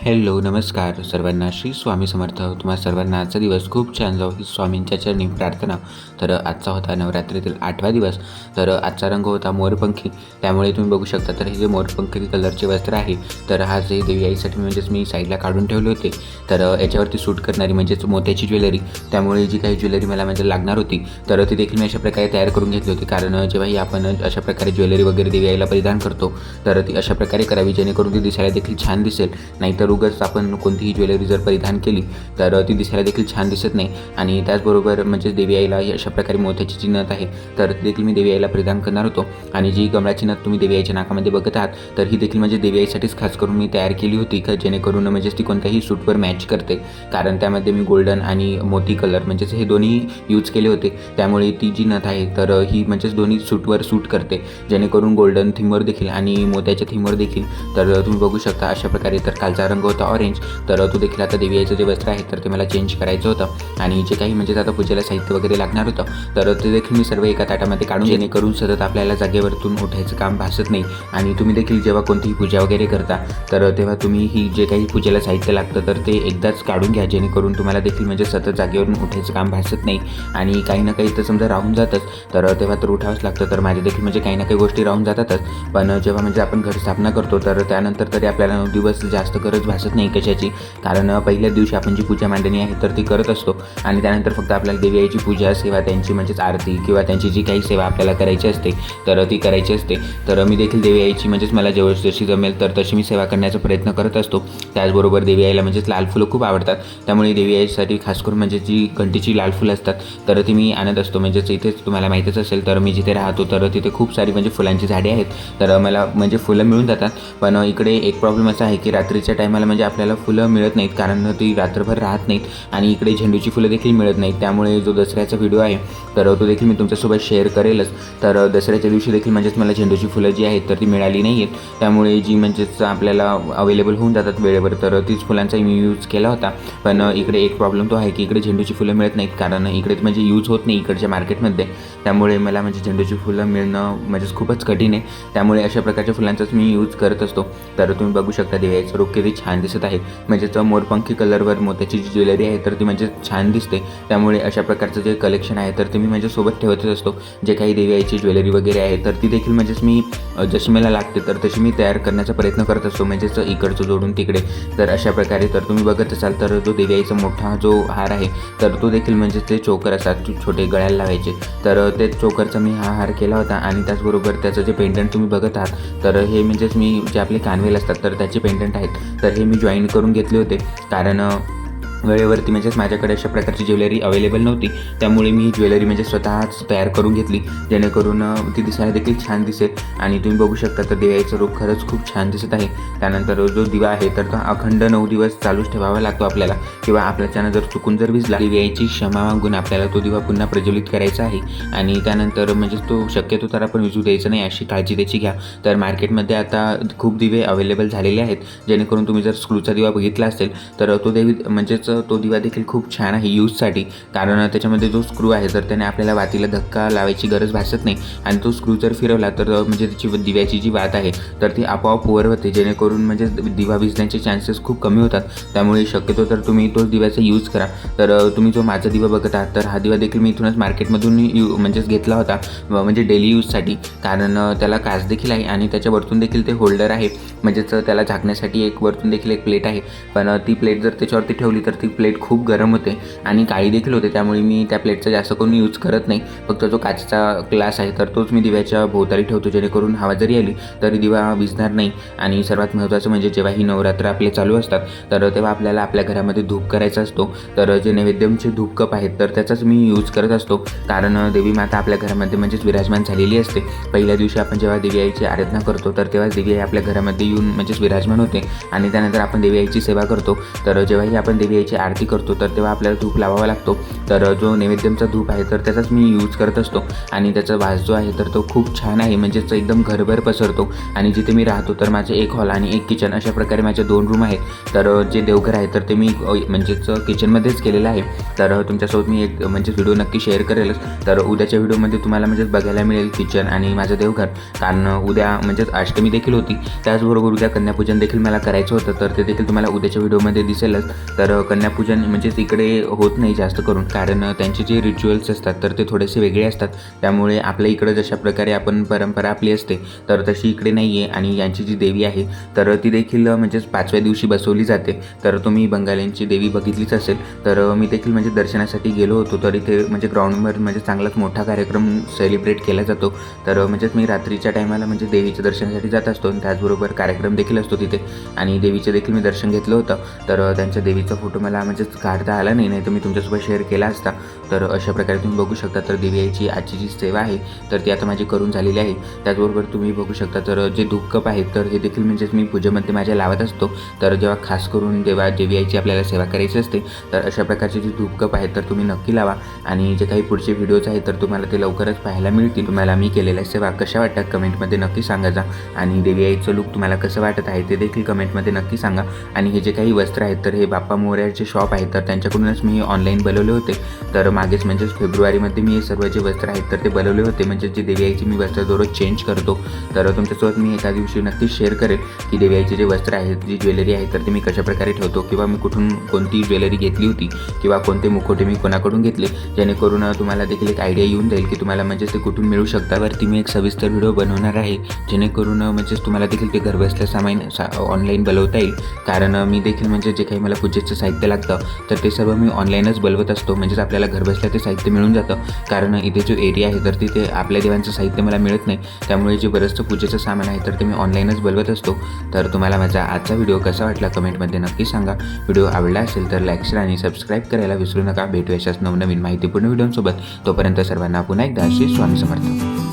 Hello नमस्कार सर्वांना. श्री स्वामी समर्थ. तुम्हा सर्वांना आजचा दिवस खूप छान जाऊ ही स्वामींच्या चरणी प्रार्थना. तर आजचा होता नवरात्रीतील 8वा दिवस. तर आजचा रंग होता मोरपंखी. त्यामुळे तुम्ही बघू शकता तर हे जे मोरपंखी कलरचे वस्त्र आहे तर हा जे देवी आईसाठी म्हणजेच मी साईडला काढून ठेवले होते. तर याच्यावरती सूट करणारी म्हणजेच मोत्याची ज्वेलरी, त्यामुळे जी काही ज्वेलरी मला म्हणजे लागणार होती तर ती देखील मी अशा प्रकारे तयार करून घेतली होती. कारण जेव्हाही आपण अशा प्रकारे ज्वेलरी वगैरे देवी आईला परिधान करतो तर ती अशा प्रकारे करावी जेणेकरून ती दिसायला देखील छान दिसेल. नाहीतर उगाच आपण कोणतीही ज्वेलरी जर परिधान केली तर ती दिसायला देखील छान दिसत नाही. आणि त्याचबरोबर म्हणजे देवी आईला अशा प्रकारे मोत्याची जी नथ आहे तर ती देखील मी देवी आईला परिधान करणार होतो. आणि जी कमळाची नथ तुम्ही देवी आईच्या नाकामध्ये बघत आहात तर ही देखील म्हणजे देवी आईसाठीच खास करून मी तयार केली होती का जेणेकरून म्हणजेच ती कोणत्याही सूटवर मॅच करते. कारण त्यामध्ये मी गोल्डन आणि मोती कलर म्हणजेच हे दोन्ही यूज केले होते. त्यामुळे ती जी नथ आहे तर ही म्हणजेच दोन्ही सूटवर सूट करते, जेणेकरून गोल्डन थीमवर देखील आणि मोत्याच्या थीमवर देखील. तर तुम्ही बघू शकता अशा प्रकारे. तर कालचा रंग होता ऑरेंज. तर तो देखील आता देवी आईचं जे वस्त्र आहे तर ते मला चेंज करायचं होतं. आणि जे काही म्हणजे आता पूजेला साहित्य वगैरे लागणार होतं तर ते देखील मी सर्व एका ताटामध्ये काढून, जेणेकरून सतत आपल्याला जागेवरतून उठायचं काम भासत नाही. आणि तुम्ही देखील जेव्हा कोणतीही पूजा वगैरे करता तर तेव्हा तुम्ही ही जे काही पूजेला साहित्य लागतं तर ते एकदाच काढून घ्या, जेणेकरून तुम्हाला देखील म्हणजे सतत जागेवरून उठायचं काम भासत नाही. आणि काही ना काही तर समजा राहून जातच तर तेव्हा तर उठावंच लागतं. तर माझे देखील म्हणजे काही ना काही गोष्टी राहून जातातच. पण जेव्हा म्हणजे आपण घर स्थापना करतो तर त्यानंतर तरी आपल्याला 9 दिवस जास्त गरज भासत नाही कशाची. कारण पहिल्या दिवशी आपण जी पूजा मांडणी आहे तर ती करत असतो. आणि त्यानंतर फक्त आपल्याला देवी आईची पूजा सेवा, त्यांची म्हणजेच आरती किंवा त्यांची जी काही सेवा आपल्याला करायची असते तर ती करायची असते. तर मी देखील देवी आईची म्हणजेच मला जशी जमेल तर तशी मी सेवा करण्याचा प्रयत्न करत असतो. त्याचबरोबर देवी आईला म्हणजेच लाल फुलं खूप आवडतात. त्यामुळे देवी आईसाठी खास करून म्हणजे जी घंटीची लाल फुलं असतात तर ती मी आणत असतो. म्हणजेच इथेच तुम्हाला माहीतच असेल तर मी जिथे राहतो तर तिथे खूप सारी म्हणजे फुलांची झाडे आहेत. तर मला म्हणजे फुलं मिळून जातात. पण इकडे एक प्रॉब्लेम असा आहे की रात्रीच्या टायमाला म्हणजे आपल्याला फुलं मिळत नाहीत, कारण ती रात्रभर राहत नाहीत. आणि इकडे झेंडूची फुलं देखील मिळत नाहीत. त्यामुळे जो दसऱ्याचा व्हिडिओ आहे तर तो देखील मी तुमच्यासोबत शेअर करेलच. तर दसऱ्याच्या दिवशी देखील म्हणजेच मला झेंडूची फुलं जी आहेत तर ती मिळाली नाही आहेत. त्यामुळे जी म्हणजेच आपल्याला अवेलेबल होऊन जातात वेळेवर तर तीच फुलांचा मी यूज केला होता. पण इकडे एक प्रॉब्लेम तो आहे की इकडे झेंडूची फुलं मिळत नाहीत, कारण इकडे म्हणजे यूज होत नाही इकडच्या मार्केटमध्ये. त्यामुळे मला म्हणजे झेंडूची फुलं मिळणं म्हणजेच खूपच कठीण आहे. त्यामुळे अशा प्रकारच्या फुलांचाच मी यूज करत असतो. तर तुम्ही बघू शकता देवी आईचं रूप किती छान दिसत आहे. म्हणजेच मोरपंखी कलरवर मोत्याची जी ज्वेलरी आहे तर ती म्हणजे छान दिसते. त्यामुळे अशा प्रकारचं जे कलेक्शन आहे तर ते मी म्हणजे सोबत ठेवतच असतो. जे काही देवी आईची ज्वेलरी वगैरे आहे तर ती देखील म्हणजेच मी जशी मला लागते तर तशी मी तयार करण्याचा प्रयत्न करत असतो. म्हणजेच इकडचं जोडून तिकडे. तर अशा प्रकारे तर तुम्ही बघत असाल तर जो देवी आईचा मोठा जो हार आहे तर तो देखील म्हणजे ते चोकर असतात छोटे गळ्याला लावायचे, तर ते चोकरचा मी हा हार केला होता. आणि त्याचबरोबर त्याचं जे पेंडंट तुम्ही बघत आहात तर हे म्हणजेच मी जे आपले कानवेल असतात तर त्याचे पेंडंट आहेत तर हे मी जॉईन करून घेतले होते. कारण वेळेवरती म्हणजेच माझ्याकडे अशा प्रकारची ज्वेलरी अवेलेबल नव्हती. त्यामुळे मी ही ज्वेलरी म्हणजे स्वतःच तयार करून घेतली, जेणेकरून ती दिसायला देखील छान दिसेल. आणि तुम्ही बघू शकता तर देवी आईचं रूप खरंच खूप छान दिसत आहे. त्यानंतर जो दिवा आहे तर तो अखंड 9 दिवस चालूच ठेवावा लागतो आपल्याला, किंवा आपल्याच्यानं जर चुकून जर विजला देवी आईची क्षमा मागून आपल्याला तो दिवा पुन्हा प्रज्वलित करायचा आहे. आणि त्यानंतर म्हणजेच तो शक्यतो तर आपण विजू द्यायचं नाही, अशी काळजी त्याची घ्या. तर मार्केटमध्ये आता खूप दिवे अवेलेबल झालेले आहेत, जेणेकरून तुम्ही जर स्क्रूचा दिवा बघितला असेल तर तो देवी म्हणजेच तो दिवा देखील खूप छान आहे यूजसाठी. कारण त्याच्यामध्ये जो स्क्रू आहे तर त्याने आपल्याला वातीला धक्का लावायची गरज भासत नाही. आणि तो स्क्रू जर फिरवला तर म्हणजे त्याची दिव्याची जी वात आहे तर ती आपोआप वर होते, जेणेकरून म्हणजे दिवा विझण्याचे चान्सेस खूप कमी होतात. त्यामुळे शक्यतो तर तुम्ही तो दिव्याचा यूज करा. तर तुम्ही जो माझा दिवा बघत आहात तर हा दिवा देखील मी इथूनच मार्केटमधून म्हणजेच घेतला होता, म्हणजे डेली यूजसाठी. कारण त्याला काच देखील आहे आणि त्याच्या वरतून देखील ते होल्डर आहे, म्हणजेच त्याला झाकण्यासाठी एक वरतून देखील एक प्लेट आहे. पण ती प्लेट जर त्याच्यावरती ठेवली तर ती प्लेट खूप गरम होते आणि काळी देखील होते. त्यामुळे मी त्या प्लेटचा जास्त करून यूज करत नाही. फक्त जो काचेचा ग्लास आहे तर तोच मी दिव्याच्या भोवताली ठेवतो, जेणेकरून हवा जरी आली तरी दिवा विझणार नाही. आणि सर्वात महत्त्वाचं म्हणजे जेव्हा ही नवरात्र आपले चालू असतात तर तेव्हा आपल्याला आपल्या घरामध्ये धूप करायचा असतो. तर जे नैवेद्यमचे धूप कप आहेत तर त्याचाच मी यूज करत असतो. कारण देवी माता आपल्या घरामध्ये म्हणजेच विराजमान झालेली असते. पहिल्या दिवशी आपण जेव्हा देवी आईची आराधना करतो तर तेव्हा देवी आई आपल्या घरामध्ये येऊन म्हणजेच विराजमान होते. आणि त्यानंतर आपण देवी आईची सेवा करतो. तर जेव्हाही आपण देवी आईची आरती करतो तर तेव्हा आपल्याला धूप लावावा लागतो. तर जो नैवेद्यांचा धूप आहे तर त्याचाच मी यूज करत असतो आणि त्याचा वास जो आहे तर तो खूप छान आहे, म्हणजेच एकदम घरभर पसरतो. आणि जिथे मी राहतो तर माझे एक हॉल आणि एक किचन अशा प्रकारे माझे 2 रूम आहेत. तर जे देवघर आहे तर ते मी म्हणजेच किचनमध्येच केलेलं आहे. तर तुमच्यासोबत मी एक म्हणजेच व्हिडिओ नक्की शेअर करेलच. तर उद्याच्या व्हिडिओमध्ये तुम्हाला म्हणजेच बघायला मिळेल किचन आणि माझं देवघर, कारण उद्या म्हणजेच अष्टमी देखील होती. त्याचबरोबर उद्या कन्यापूजन देखील मला करायचं होतं, तर ते देखील तुम्हाला उद्याच्या व्हिडिओमध्ये दिसेलच. तर कन्यापूजन म्हणजेच इकडे होत नाही जास्त करून, कारण त्यांचे जे रिच्युअल्स असतात तर ते थोडेसे वेगळे असतात. त्यामुळे आपल्या इकडं जशा प्रकारे आपण परंपरा आपली असते तर तशी इकडे नाही आहे. आणि यांची जी देवी आहे तर ती देखील म्हणजेच 5व्या दिवशी बसवली जाते. तर तुम्ही बंगाल्यांची देवी बघितलीच असेल. तर मी देखील म्हणजे दर्शनासाठी गेलो होतो, तर इथे म्हणजे ग्राउंडवर म्हणजे चांगलाच मोठा कार्यक्रम सेलिब्रेट केला जातो. तर म्हणजेच मी रात्रीच्या टायमाला म्हणजे देवीच्या दर्शनासाठी जात असतो आणि त्याचबरोबर कार्यक्रम देखील असतो तिथे. आणि देवीचं देखील मी दर्शन घेतलं होतं. तर त्यांच्या देवीचा फोटो मला म्हणजेच काढता आला नाही तर मी तुमच्यासोबत शेअर केला असता. तर अशा प्रकारे तुम्ही बघू शकता. तर देवी आईची आजची जी सेवा आहे तर ती आता माझी करून झालेली आहे. त्याचबरोबर तुम्ही बघू शकता तर जे धूपकप आहेत तर हे देखील म्हणजेच मी पूजेमध्ये माझ्या लावत असतो. तर जेव्हा खास करून देवी आईची आपल्याला सेवा करायची असते तर अशा प्रकारचे जे धूपकप आहेत तर तुम्ही नक्की लावा. आणि जे काही पुढचे व्हिडिओज आहेत तर तुम्हाला ते लवकरच पाहायला मिळतील. तुम्हाला मी केलेल्या सेवा कशा वाटतात कमेंटमध्ये नक्की सांगा. आणि देवी आईचं लुक तुम्हाला कसं वाटत आहे ते देखील कमेंटमध्ये नक्की सांगा. आणि हे जे काही वस्त्र आहेत तर हे बाप्पा मोरयाचे शॉप आहेत तर त्यांच्याकडूनच मी ऑनलाईन बनवले होते. तर मागेच म्हणजेच फेब्रुवारीमध्ये मी हे सर्व जे वस्त्र आहेत तर ते बनवले होते. म्हणजे जे देवी आईची मी वस्त्र दररोज चेंज करतो. तर तुमच्यासोबत मी एका दिवशी नक्कीच शेअर करेल की देवी आईचे जे वस्त्र आहेत, जी ज्वेलरी आहे तर ते मी कशाप्रकारे ठेवतो, किंवा मी कुठून कोणती ज्वेलरी घेतली होती, किंवा कोणते मुखोटे मी कोणाकडून घेतले, जेणेकरून तुम्हाला देखील एक आयडिया येऊन जाईल की तुम्हाला म्हणजेच ते कुठून मिळू शकतात. वरती मी एक सविस्तर व्हिडिओ बनवणार आहे जेणेकरून म्हणजेच तुम्हाला देखील ते घरबसल्या सामान ऑनलाईन बोलवता येईल. कारण मी देखील म्हणजे जे काही मला पूजेचं साहित्य लागतं तर ते सर्व मी ऑनलाईनच बोलवत असतो. म्हणजेच आपल्याला घरबसल्या ते साहित्य मिळून जातं. कारण इथे जो एरिया आहे तर तिथे आपल्या देवांचं साहित्य मला मिळत नाही. त्यामुळे जे बरंचसं पूजेचं सामान आहे तर ते मी ऑनलाईनच बोलवत असतो. तर तुम्हाला माझा आजचा व्हिडिओ कसा वाटला कमेंटमध्ये नक्की सांगा. व्हिडिओ आवडला असेल तर लाईक शेअर आणि सबस्क्राईब करायला विसरू नका. भेटू अशाच नवनवीन माहितीपूर्ण व्हिडिओसोबत. तोपर्यंत सर्वांना पुन्हा एकदा श्री स्वामी समर्थ.